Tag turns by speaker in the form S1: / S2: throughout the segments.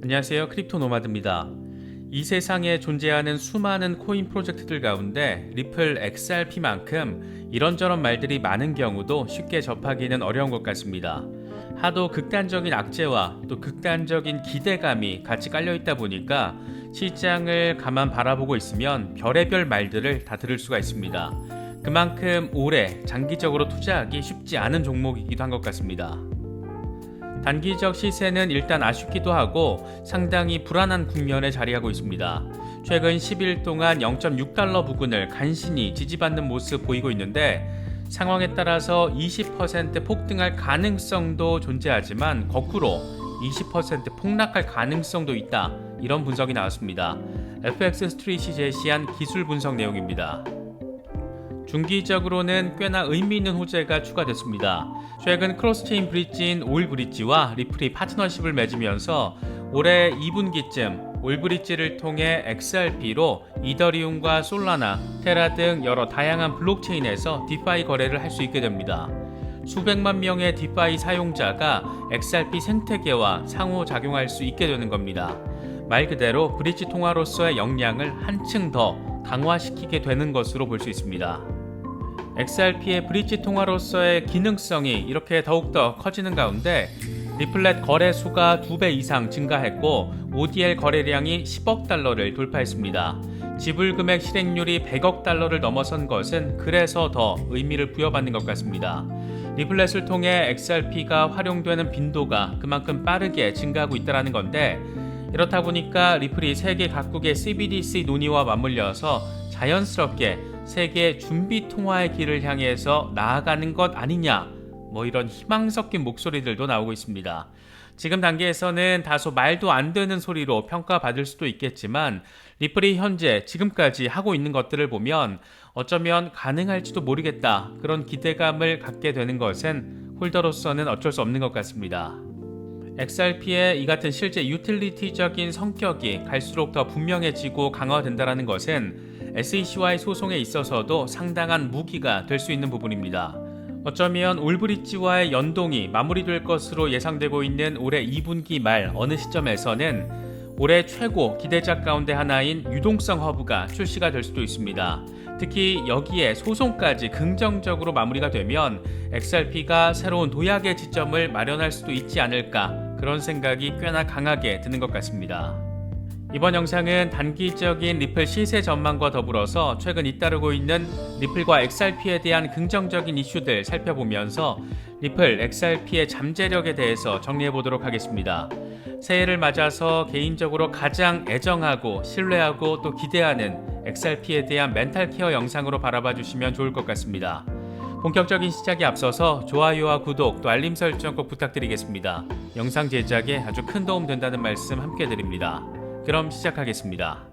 S1: 안녕하세요. 크립토 노마드입니다. 이 세상에 존재하는 수많은 코인 프로젝트들 가운데 리플 XRP만큼 이런저런 말들이 많은 경우도 쉽게 접하기는 어려운 것 같습니다. 하도 극단적인 악재와 또 극단적인 기대감이 같이 깔려있다 보니까 시장을 가만 바라보고 있으면 별의별 말들을 다 들을 수가 있습니다. 그만큼 오래 장기적으로 투자하기 쉽지 않은 종목이기도 한 것 같습니다. 단기적 시세는 일단 아쉽기도 하고 상당히 불안한 국면에 자리하고 있습니다. 최근 10일 동안 0.6달러 부근을 간신히 지지받는 모습 보이고 있는데 상황에 따라서 20% 폭등할 가능성도 존재하지만 거꾸로 20% 폭락할 가능성도 있다. 이런 분석이 나왔습니다. FX 스트릿이 제시한 기술 분석 내용입니다. 중기적으로는 꽤나 의미 있는 호재가 추가됐습니다. 최근 크로스체인 브릿지인 올브릿지와 리플이 파트너십을 맺으면서 올해 2분기쯤 올브릿지를 통해 XRP로 이더리움과 솔라나, 테라 등 여러 다양한 블록체인에서 디파이 거래를 할 수 있게 됩니다. 수백만 명의 디파이 사용자가 XRP 생태계와 상호작용할 수 있게 되는 겁니다. 말 그대로 브릿지 통화로서의 역량을 한층 더 강화시키게 되는 것으로 볼 수 있습니다. XRP의 브릿지 통화로서의 기능성이 이렇게 더욱더 커지는 가운데 리플렛 거래 수가 2배 이상 증가했고 ODL 거래량이 10억 달러를 돌파했습니다. 지불 금액 실행률이 100억 달러를 넘어선 것은 그래서 더 의미를 부여받는 것 같습니다. 리플렛을 통해 XRP가 활용되는 빈도가 그만큼 빠르게 증가하고 있다는 건데 이렇다 보니까 리플이 세계 각국의 CBDC 논의와 맞물려서 자연스럽게 세계 준비 통화의 길을 향해서 나아가는 것 아니냐, 이런 희망 섞인 목소리들도 나오고 있습니다. 지금 단계에서는 다소 말도 안 되는 소리로 평가받을 수도 있겠지만 리플이 현재 지금까지 하고 있는 것들을 보면 어쩌면 가능할지도 모르겠다, 그런 기대감을 갖게 되는 것은 홀더로서는 어쩔 수 없는 것 같습니다. XRP의 이 같은 실제 유틸리티적인 성격이 갈수록 더 분명해지고 강화된다는 것은 SEC와의 소송에 있어서도 상당한 무기가 될 수 있는 부분입니다. 어쩌면 올브릿지와의 연동이 마무리될 것으로 예상되고 있는 올해 2분기 말 어느 시점에서는 올해 최고 기대작 가운데 하나인 유동성 허브가 출시가 될 수도 있습니다. 특히 여기에 소송까지 긍정적으로 마무리가 되면 XRP가 새로운 도약의 지점을 마련할 수도 있지 않을까, 그런 생각이 꽤나 강하게 드는 것 같습니다. 이번 영상은 단기적인 리플 시세 전망과 더불어서 최근 잇따르고 있는 리플과 XRP에 대한 긍정적인 이슈들 살펴보면서 리플, XRP의 잠재력에 대해서 정리해보도록 하겠습니다. 새해를 맞아서 개인적으로 가장 애정하고 신뢰하고 또 기대하는 XRP에 대한 멘탈 케어 영상으로 바라봐 주시면 좋을 것 같습니다. 본격적인 시작에 앞서서 좋아요와 구독 또 알림 설정 꼭 부탁드리겠습니다. 영상 제작에 아주 큰 도움 된다는 말씀 함께 드립니다. 그럼 시작하겠습니다.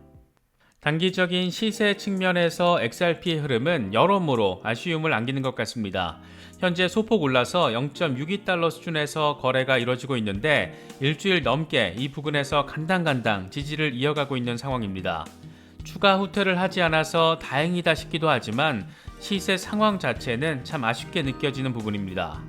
S1: 단기적인 시세 측면에서 XRP의 흐름은 여러모로 아쉬움을 안기는 것 같습니다. 현재 소폭 올라서 0.62달러 수준에서 거래가 이뤄지고 있는데 일주일 넘게 이 부근에서 간당간당 지지를 이어가고 있는 상황입니다. 추가 후퇴를 하지 않아서 다행이다 싶기도 하지만 시세 상황 자체는 참 아쉽게 느껴지는 부분입니다.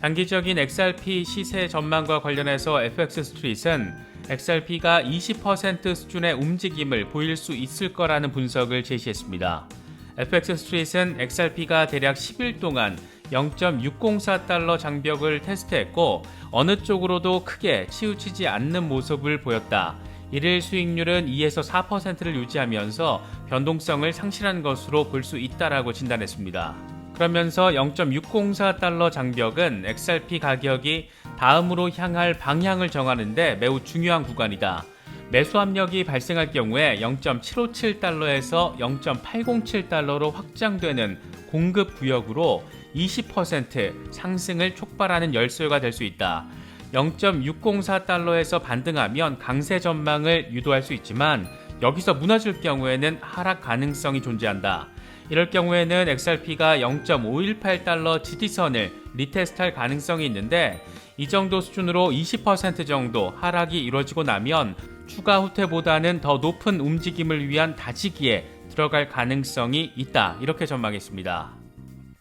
S1: 단기적인 XRP 시세 전망과 관련해서 FX 스트릿은 XRP가 20% 수준의 움직임을 보일 수 있을 거라는 분석을 제시했습니다. FX 스트릿은 XRP가 대략 10일 동안 0.604달러 장벽을 테스트했고 어느 쪽으로도 크게 치우치지 않는 모습을 보였다. 일일 수익률은 2에서 4%를 유지하면서 변동성을 상실한 것으로 볼 수 있다라고 진단했습니다. 그러면서 0.604달러 장벽은 XRP 가격이 다음으로 향할 방향을 정하는 데 매우 중요한 구간이다. 매수 압력이 발생할 경우에 0.757달러에서 0.807달러로 확장되는 공급 구역으로 20% 상승을 촉발하는 열쇠가 될 수 있다. 0.604달러에서 반등하면 강세 전망을 유도할 수 있지만 여기서 무너질 경우에는 하락 가능성이 존재한다. 이럴 경우에는 XRP가 0.518달러 지지선을 리테스트할 가능성이 있는데 이 정도 수준으로 20% 정도 하락이 이루어지고 나면 추가 후퇴보다는 더 높은 움직임을 위한 다지기에 들어갈 가능성이 있다. 이렇게 전망했습니다.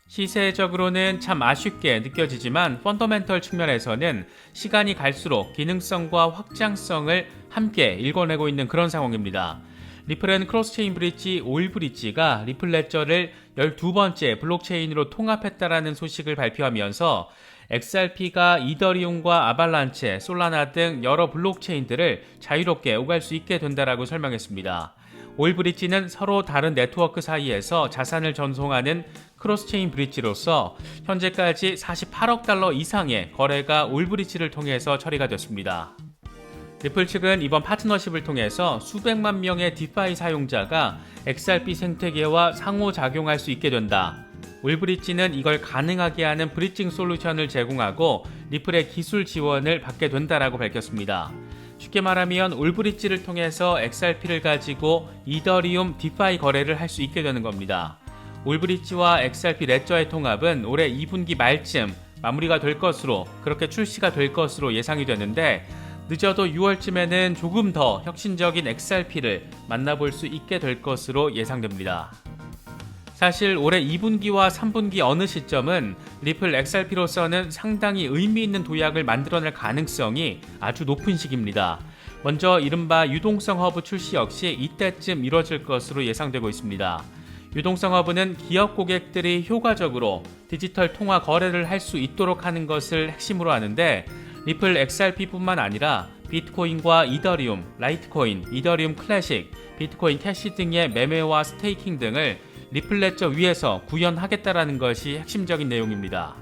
S1: 시세적으로는 참 아쉽게 느껴지지만 펀더멘털 측면에서는 시간이 갈수록 기능성과 확장성을 함께 읽어내고 있는 그런 상황입니다. 리플은 크로스체인 브릿지 오일 브릿지가 리플 레저를 12번째 블록체인으로 통합했다라는 소식을 발표하면서 XRP가 이더리움과 아발란체, 솔라나 등 여러 블록체인들을 자유롭게 오갈 수 있게 된다라고 설명했습니다. 오일 브릿지는 서로 다른 네트워크 사이에서 자산을 전송하는 크로스체인 브릿지로서 현재까지 48억 달러 이상의 거래가 오일 브릿지를 통해서 처리가 됐습니다. 리플 측은 이번 파트너십을 통해서 수백만 명의 디파이 사용자가 XRP 생태계와 상호작용할 수 있게 된다. 오일 브릿지는 이걸 가능하게 하는 브릿징 솔루션을 제공하고 리플의 기술 지원을 받게 된다라고 밝혔습니다. 쉽게 말하면 오일 브릿지를 통해서 XRP를 가지고 이더리움 디파이 거래를 할 수 있게 되는 겁니다. 오일 브릿지와 XRP 레저의 통합은 올해 2분기 말쯤 마무리가 될 것으로, 그렇게 출시가 될 것으로 예상이 되는데, 늦어도 6월쯤에는 조금 더 혁신적인 XRP를 만나볼 수 있게 될 것으로 예상됩니다. 사실 올해 2분기와 3분기 어느 시점은 리플 XRP로서는 상당히 의미 있는 도약을 만들어낼 가능성이 아주 높은 시기입니다. 먼저 이른바 유동성 허브 출시 역시 이때쯤 이뤄질 것으로 예상되고 있습니다. 유동성 허브는 기업 고객들이 효과적으로 디지털 통화 거래를 할 수 있도록 하는 것을 핵심으로 하는데, 리플 XRP뿐만 아니라 비트코인과 이더리움, 라이트코인, 이더리움 클래식, 비트코인 캐시 등의 매매와 스테이킹 등을 리플 레저 위에서 구현하겠다라는 것이 핵심적인 내용입니다.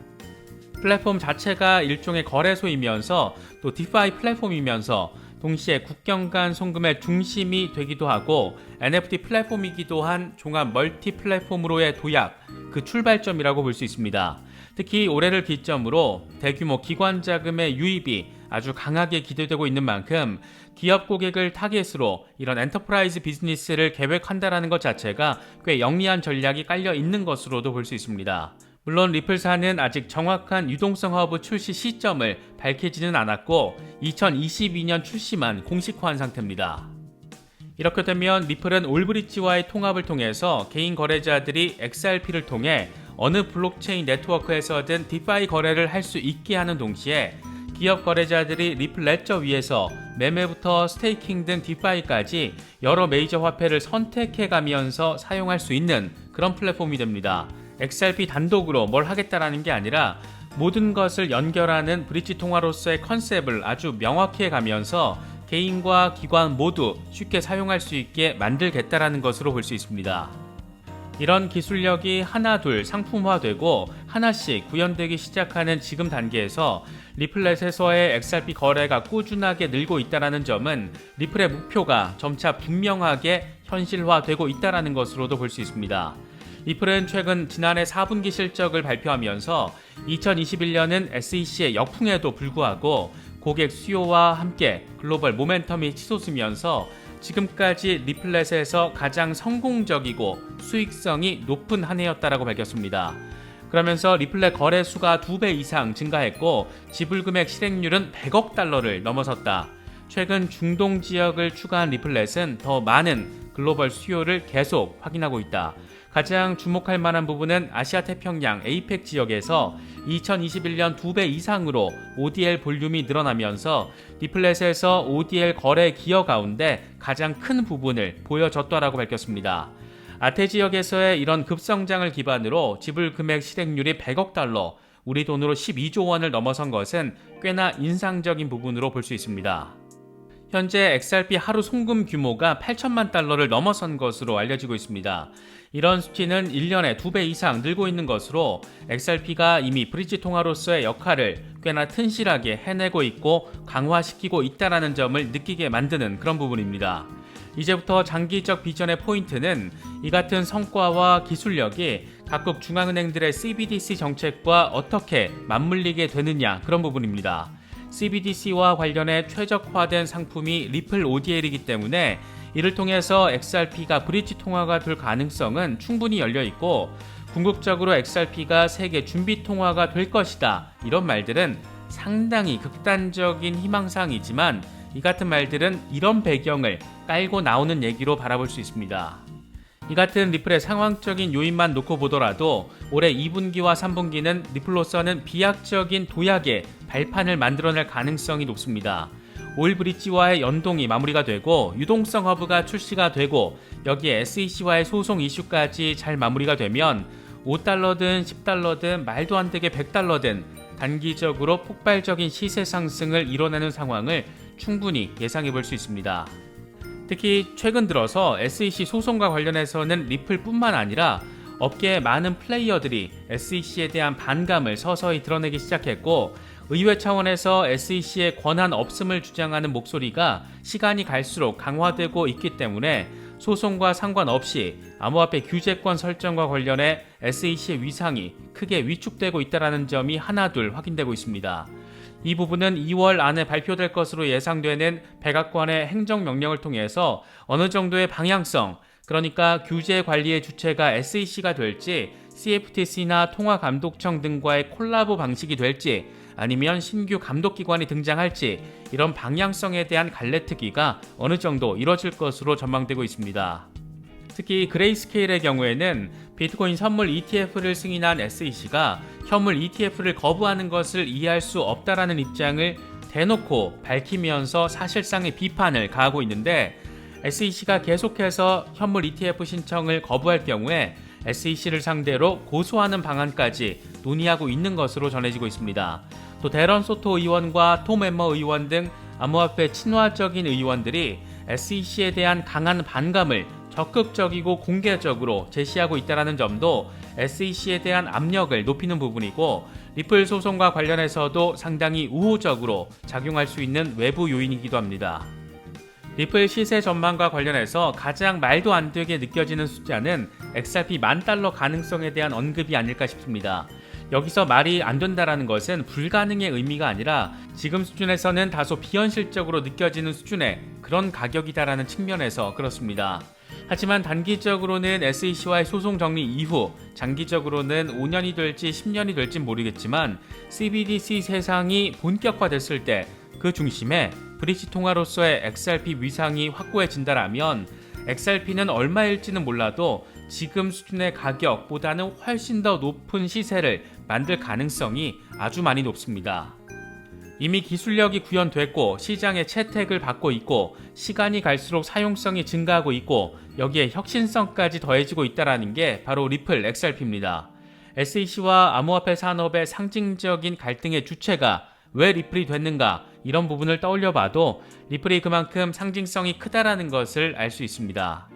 S1: 플랫폼 자체가 일종의 거래소이면서 또 디파이 플랫폼이면서 동시에 국경 간 송금의 중심이 되기도 하고 NFT 플랫폼이기도 한 종합 멀티 플랫폼으로의 도약, 그 출발점이라고 볼 수 있습니다. 특히 올해를 기점으로 대규모 기관 자금의 유입이 아주 강하게 기대되고 있는 만큼 기업 고객을 타겟으로 이런 엔터프라이즈 비즈니스를 계획한다라는 것 자체가 꽤 영리한 전략이 깔려 있는 것으로도 볼 수 있습니다. 물론 리플사는 아직 정확한 유동성 허브 출시 시점을 밝히지는 않았고 2022년 출시만 공식화한 상태입니다. 이렇게 되면 리플은 올브릿지와의 통합을 통해서 개인 거래자들이 XRP를 통해 어느 블록체인 네트워크에서든 디파이 거래를 할 수 있게 하는 동시에 기업 거래자들이 리플 레저 위에서 매매부터 스테이킹 등 디파이까지 여러 메이저 화폐를 선택해가면서 사용할 수 있는 그런 플랫폼이 됩니다. XRP 단독으로 뭘 하겠다라는 게 아니라 모든 것을 연결하는 브릿지 통화로서의 컨셉을 아주 명확히 해가면서 개인과 기관 모두 쉽게 사용할 수 있게 만들겠다라는 것으로 볼 수 있습니다. 이런 기술력이 하나둘 상품화되고 하나씩 구현되기 시작하는 지금 단계에서 리플렛에서의 XRP 거래가 꾸준하게 늘고 있다는 점은 리플의 목표가 점차 분명하게 현실화되고 있다는 것으로도 볼 수 있습니다. 리플은 최근 지난해 4분기 실적을 발표하면서 2021년은 SEC의 역풍에도 불구하고 고객 수요와 함께 글로벌 모멘텀이 치솟으면서 지금까지 리플렛에서 가장 성공적이고 수익성이 높은 한 해였다라고 밝혔습니다. 그러면서 리플렛 거래 수가 2배 이상 증가했고 지불금액 실행률은 100억 달러를 넘어섰다. 최근 중동 지역을 추가한 리플렛은 더 많은 글로벌 수요를 계속 확인하고 있다. 가장 주목할 만한 부분은 아시아태평양 APEC 지역에서 2021년 2배 이상으로 ODL 볼륨이 늘어나면서 리플렛에서 ODL 거래 기여 가운데 가장 큰 부분을 보여줬다라고 밝혔습니다. 아태 지역에서의 이런 급성장을 기반으로 지불 금액 실행률이 100억 달러, 우리 돈으로 12조 원을 넘어선 것은 꽤나 인상적인 부분으로 볼 수 있습니다. 현재 XRP 하루 송금 규모가 8천만 달러를 넘어선 것으로 알려지고 있습니다. 이런 수치는 1년에 2배 이상 늘고 있는 것으로 XRP가 이미 브릿지 통화로서의 역할을 꽤나 튼실하게 해내고 있고 강화시키고 있다는 점을 느끼게 만드는 그런 부분입니다. 이제부터 장기적 비전의 포인트는 이 같은 성과와 기술력이 각국 중앙은행들의 CBDC 정책과 어떻게 맞물리게 되느냐, 그런 부분입니다. CBDC와 관련해 최적화된 상품이 리플 ODL이기 때문에 이를 통해서 XRP가 브릿지 통화가 될 가능성은 충분히 열려있고 궁극적으로 XRP가 세계 준비 통화가 될 것이다, 이런 말들은 상당히 극단적인 희망사항이지만 이 같은 말들은 이런 배경을 깔고 나오는 얘기로 바라볼 수 있습니다. 이 같은 리플의 상황적인 요인만 놓고 보더라도 올해 2분기와 3분기는 리플로서는 비약적인 도약의 발판을 만들어낼 가능성이 높습니다. 오일 브릿지와의 연동이 마무리가 되고 유동성 허브가 출시가 되고 여기에 SEC와의 소송 이슈까지 잘 마무리가 되면 $5든 $10든 말도 안 되게 $100든 단기적으로 폭발적인 시세 상승을 이뤄내는 상황을 충분히 예상해 볼 수 있습니다. 특히 최근 들어서 SEC 소송과 관련해서는 리플뿐만 아니라 업계의 많은 플레이어들이 SEC에 대한 반감을 서서히 드러내기 시작했고 의회 차원에서 SEC의 권한 없음을 주장하는 목소리가 시간이 갈수록 강화되고 있기 때문에 소송과 상관없이 암호화폐 규제권 설정과 관련해 SEC의 위상이 크게 위축되고 있다는 점이 하나둘 확인되고 있습니다. 이 부분은 2월 안에 발표될 것으로 예상되는 백악관의 행정명령을 통해서 어느 정도의 방향성, 그러니까 규제 관리의 주체가 SEC가 될지 CFTC나 통화감독청 등과의 콜라보 방식이 될지 아니면 신규 감독기관이 등장할지 이런 방향성에 대한 갈래트기가 어느 정도 이뤄질 것으로 전망되고 있습니다. 특히 그레이스케일의 경우에는 비트코인 선물 ETF를 승인한 SEC가 현물 ETF를 거부하는 것을 이해할 수 없다라는 입장을 대놓고 밝히면서 사실상의 비판을 가하고 있는데 SEC가 계속해서 현물 ETF 신청을 거부할 경우에 SEC를 상대로 고소하는 방안까지 논의하고 있는 것으로 전해지고 있습니다. 또 데런 소토 의원과 톰 엠머 의원 등 암호화폐 친화적인 의원들이 SEC에 대한 강한 반감을 적극적이고 공개적으로 제시하고 있다는 점도 SEC에 대한 압력을 높이는 부분이고 리플 소송과 관련해서도 상당히 우호적으로 작용할 수 있는 외부 요인이기도 합니다. 리플 시세 전망과 관련해서 가장 말도 안 되게 느껴지는 숫자는 XRP $10,000 가능성에 대한 언급이 아닐까 싶습니다. 여기서 말이 안 된다라는 것은 불가능의 의미가 아니라 지금 수준에서는 다소 비현실적으로 느껴지는 수준의 그런 가격이다라는 측면에서 그렇습니다. 하지만 단기적으로는 SEC와의 소송 정리 이후 장기적으로는 5년이 될지 10년이 될지 모르겠지만 CBDC 세상이 본격화됐을 때 그 중심에 브릿지 통화로서의 XRP 위상이 확고해진다라면 XRP는 얼마일지는 몰라도 지금 수준의 가격보다는 훨씬 더 높은 시세를 만들 가능성이 아주 많이 높습니다. 이미 기술력이 구현됐고 시장의 채택을 받고 있고 시간이 갈수록 사용성이 증가하고 있고 여기에 혁신성까지 더해지고 있다는 게 바로 리플 XRP입니다. SEC와 암호화폐 산업의 상징적인 갈등의 주체가 왜 리플이 됐는가 이런 부분을 떠올려봐도 리플이 그만큼 상징성이 크다라는 것을 알 수 있습니다.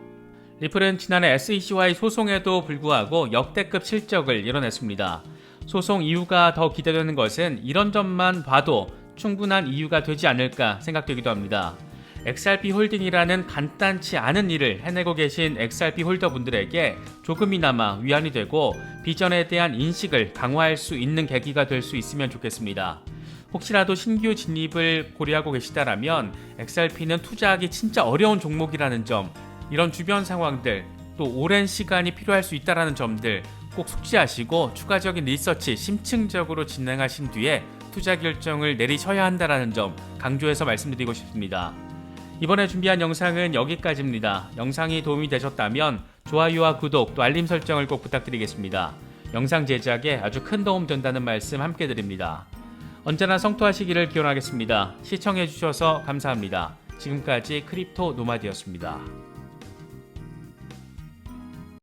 S1: 리플은 지난해 SEC와의 소송에도 불구하고 역대급 실적을 이뤄냈습니다. 소송 이유가 더 기대되는 것은 이런 점만 봐도 충분한 이유가 되지 않을까 생각되기도 합니다. XRP 홀딩이라는 간단치 않은 일을 해내고 계신 XRP 홀더분들에게 조금이나마 위안이 되고 비전에 대한 인식을 강화할 수 있는 계기가 될 수 있으면 좋겠습니다. 혹시라도 신규 진입을 고려하고 계시다라면 XRP는 투자하기 진짜 어려운 종목이라는 점, 이런 주변 상황들, 또 오랜 시간이 필요할 수 있다는 점들 꼭 숙지하시고 추가적인 리서치 심층적으로 진행하신 뒤에 투자 결정을 내리셔야 한다는 점 강조해서 말씀드리고 싶습니다. 이번에 준비한 영상은 여기까지입니다. 영상이 도움이 되셨다면 좋아요와 구독 또 알림 설정을 꼭 부탁드리겠습니다. 영상 제작에 아주 큰 도움 된다는 말씀 함께 드립니다. 언제나 성토하시기를 기원하겠습니다. 시청해주셔서 감사합니다. 지금까지 크립토 노마드였습니다.